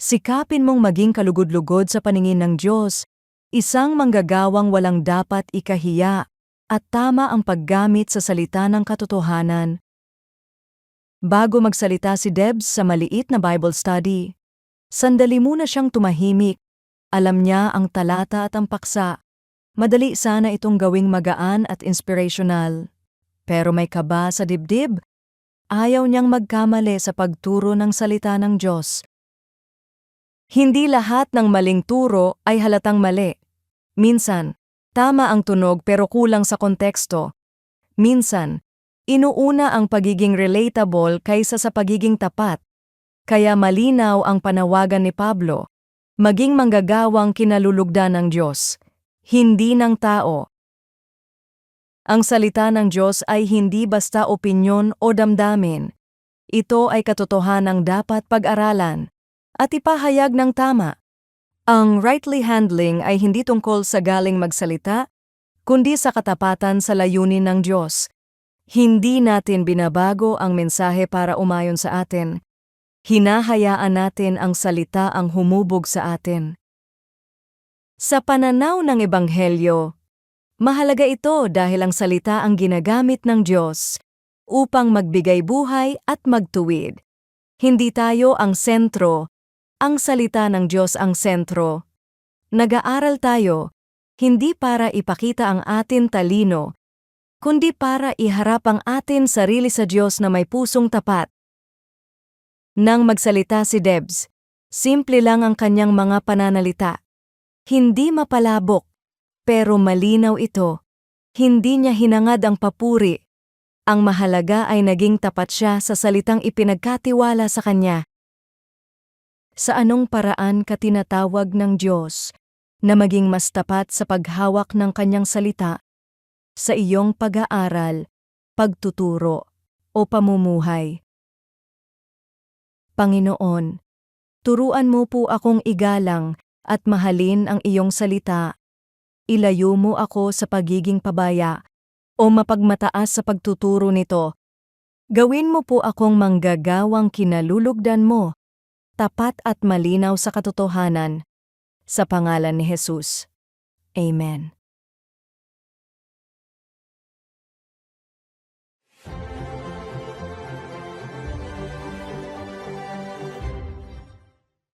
Sikapin mong maging kalugod-lugod sa paningin ng Diyos, isang manggagawang walang dapat ikahiya, at tama ang paggamit sa salita ng katotohanan. Bago magsalita si Debs sa maliit na Bible study, sandali muna siyang tumahimik. Alam niya ang talata at ang paksa. Madali sana itong gawing magaan at inspirational. Pero may kaba sa dibdib. Ayaw niyang magkamali sa pagturo ng salita ng Diyos. Hindi lahat ng maling turo ay halatang mali. Minsan, tama ang tunog pero kulang sa konteksto. Minsan, inuuna ang pagiging relatable kaysa sa pagiging tapat. Kaya malinaw ang panawagan ni Pablo, maging manggagawang kinalulugdan ng Diyos, hindi ng tao. Ang salita ng Diyos ay hindi basta opinyon o damdamin. Ito ay katotohanang dapat pag-aralan at ipahayag ng tama. Ang rightly handling ay hindi tungkol sa galing magsalita, kundi sa katapatan sa layunin ng Diyos. Hindi natin binabago ang mensahe para umayon sa atin. Hinahayaan natin ang salita ang humubog sa atin. Sa pananaw ng Ebanghelyo, mahalaga ito dahil ang salita ang ginagamit ng Diyos upang magbigay buhay at magtuwid. Hindi tayo ang sentro, ang salita ng Diyos ang sentro. Nag-aaral tayo, hindi para ipakita ang atin talino, kundi para iharap ang atin sarili sa Diyos na may pusong tapat. Nang magsalita si Debs, simple lang ang kanyang mga pananalita. Hindi mapalabok, pero malinaw ito. Hindi niya hinangad ang papuri. Ang mahalaga ay naging tapat siya sa salitang ipinagkatiwala sa kanya. Sa anong paraan ka tinatawag ng Diyos na maging mas tapat sa paghawak ng kanyang salita? Sa iyong pag-aaral, pagtuturo, o pamumuhay? Panginoon, turuan mo po akong igalang at mahalin ang iyong salita. Ilayo mo ako sa pagiging pabaya o mapagmataas sa pagtuturo nito. Gawin mo po akong manggagawang kinalulugdan mo, tapat at malinaw sa katotohanan. Sa pangalan ni Jesus. Amen.